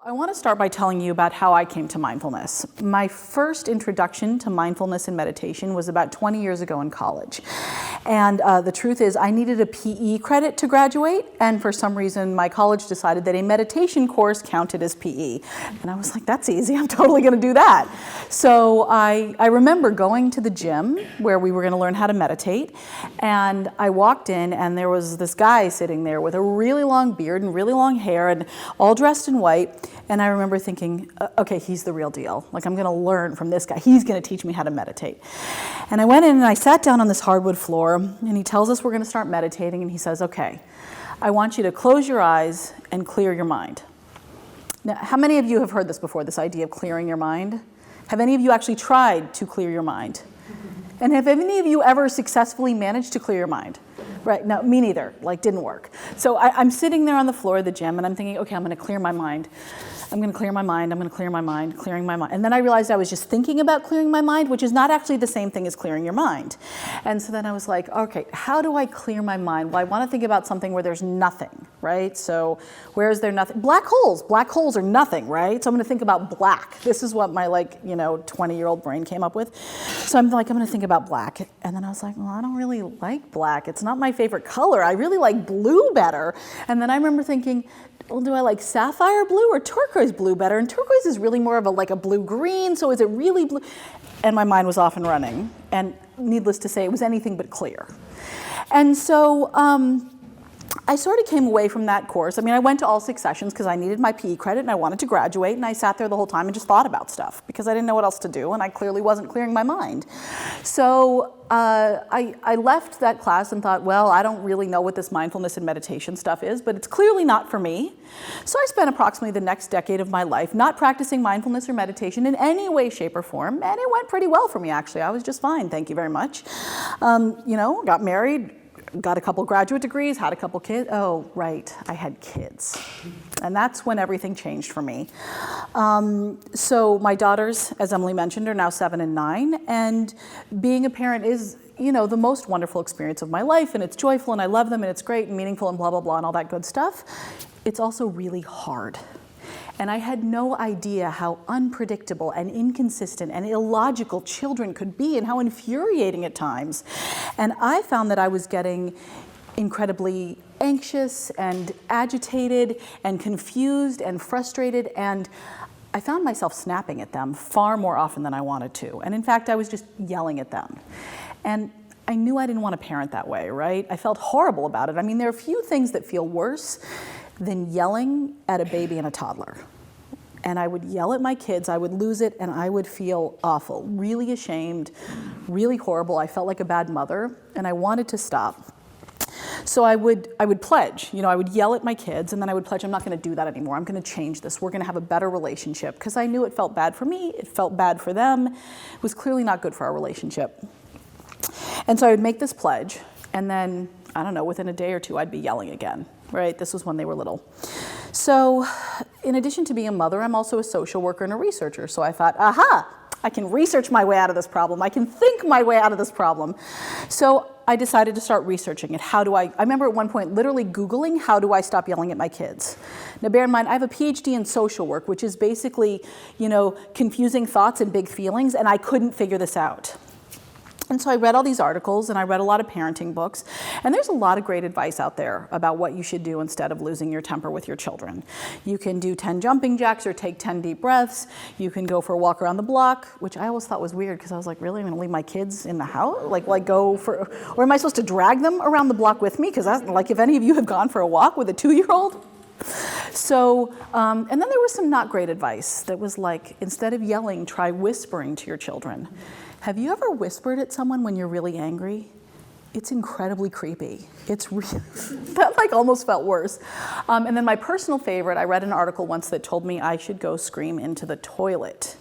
I want to start by telling you about how I came to mindfulness. My first introduction to mindfulness and meditation was about 20 years ago in college. And the truth is, I needed a PE credit to graduate, and for some reason my college decided that a meditation course counted as PE. And I was like, that's easy, I'm totally going to do that. So I remember going to the gym where we were going to learn how to meditate, and I walked in and there was this guy sitting there with a really long beard and really long hair and all dressed in white. And I remember thinking, okay, he's the real deal. Like, I'm going to learn from this guy. He's going to teach me how to meditate. And I went in and I sat down on this hardwood floor, and he tells us we're going to start meditating, and he says, okay, I want you to close your eyes and clear your mind. Now, how many of you have heard this before, this idea of clearing your mind? Have any of you actually tried to clear your mind? And have any of you ever successfully managed to clear your mind? Right, no, me neither, like didn't work. So I'm sitting there on the floor of the gym and I'm thinking, okay, I'm gonna clear my mind. I'm gonna clear my mind, I'm gonna clear my mind, clearing my mind. And then I realized I was just thinking about clearing my mind, which is not actually the same thing as clearing your mind. And so then I was like, okay, how do I clear my mind? Well, I wanna think about something where there's nothing, right? So where is there nothing? Black holes are nothing, right? So I'm gonna think about black. This is what my 20-year-old brain came up with. So I'm gonna think about black. And then I was like, well, I don't really like black. It's not my favorite color. I really like blue better. And then I remember thinking, well, do I like sapphire blue or turquoise blue better? And turquoise is really more of a blue-green, so is it really blue? And my mind was off and running. And needless to say, it was anything but clear. And so I sort of came away from that course. I mean, I went to all 6 sessions because I needed my PE credit and I wanted to graduate, and I sat there the whole time and just thought about stuff because I didn't know what else to do, and I clearly wasn't clearing my mind. So I left that class and thought, well, I don't really know what this mindfulness and meditation stuff is, but it's clearly not for me. So I spent approximately the next decade of my life not practicing mindfulness or meditation in any way, shape, or form, and it went pretty well for me, actually. I was just fine, thank you very much. Got married, got a couple graduate degrees, had a couple kids. Oh, right, I had kids. And that's when everything changed for me. So my daughters, as Emily mentioned, are now 7 and 9. And being a parent is, the most wonderful experience of my life. And it's joyful, and I love them, and it's great and meaningful and blah, blah, blah, and all that good stuff. It's also really hard. And I had no idea how unpredictable and inconsistent and illogical children could be and how infuriating at times. And I found that I was getting incredibly anxious and agitated and confused and frustrated, and I found myself snapping at them far more often than I wanted to. And in fact, I was just yelling at them. And I knew I didn't want to parent that way, right? I felt horrible about it. I mean, there are few things that feel worse than yelling at a baby and a toddler. And I would yell at my kids, I would lose it, and I would feel awful, really ashamed, really horrible. I felt like a bad mother, and I wanted to stop. So I would pledge, I would yell at my kids, and then I would pledge, I'm not going to do that anymore. I'm going to change this. We're going to have a better relationship, because I knew it felt bad for me. It felt bad for them. It was clearly not good for our relationship. And so I would make this pledge, and then, I don't know, within a day or two, I'd be yelling again, right? This was when they were little. So in addition to being a mother, I'm also a social worker and a researcher. So I thought, aha, I can research my way out of this problem. I can think my way out of this problem. So I decided to start researching it. I remember at one point literally Googling, how do I stop yelling at my kids? Now bear in mind, I have a PhD in social work, which is basically, confusing thoughts and big feelings, and I couldn't figure this out. And so I read all these articles, and I read a lot of parenting books, and there's a lot of great advice out there about what you should do instead of losing your temper with your children. You can do 10 jumping jacks or take 10 deep breaths. You can go for a walk around the block, which I always thought was weird because I was like, really, I'm going to leave my kids in the house? Or am I supposed to drag them around the block with me? Because if any of you have gone for a walk with a 2-year-old. So, and then there was some not great advice that was like, instead of yelling, try whispering to your children. Have you ever whispered at someone when you're really angry? It's incredibly creepy. It's really, that almost felt worse. And then my personal favorite, I read an article once that told me I should go scream into the toilet.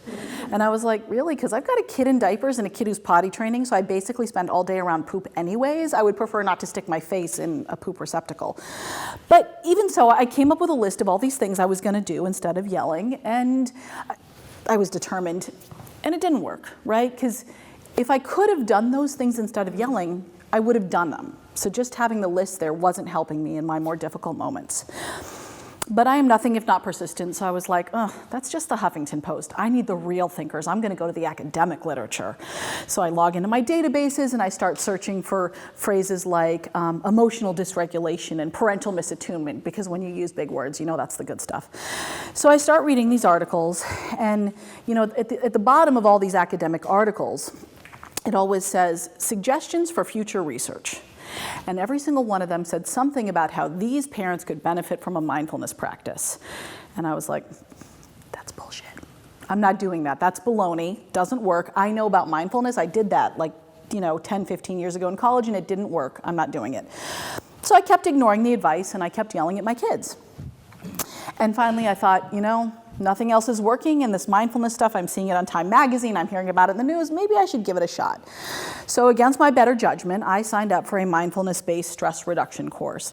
And I was like, really? Because I've got a kid in diapers and a kid who's potty training, so I basically spend all day around poop anyways. I would prefer not to stick my face in a poop receptacle. But even so, I came up with a list of all these things I was gonna do instead of yelling, and I was determined. And it didn't work, right? Because if I could have done those things instead of yelling, I would have done them. So just having the list there wasn't helping me in my more difficult moments. But I am nothing if not persistent, so I was like, ugh, that's just the Huffington Post. I need the real thinkers. I'm going to go to the academic literature. So I log into my databases and I start searching for phrases like emotional dysregulation and parental misattunement, because when you use big words, you know that's the good stuff. So I start reading these articles, and you know, at the bottom of all these academic articles, it always says, suggestions for future research. And every single one of them said something about how these parents could benefit from a mindfulness practice. And I was like, that's bullshit. I'm not doing that. That's baloney. Doesn't work. I know about mindfulness. I did that like, 10, 15 years ago in college, and it didn't work. I'm not doing it. So I kept ignoring the advice, and I kept yelling at my kids. And finally I thought, nothing else is working, and this mindfulness stuff, I'm seeing it on Time magazine, I'm hearing about it in the news, maybe I should give it a shot. So against my better judgment, I signed up for a mindfulness-based stress reduction course.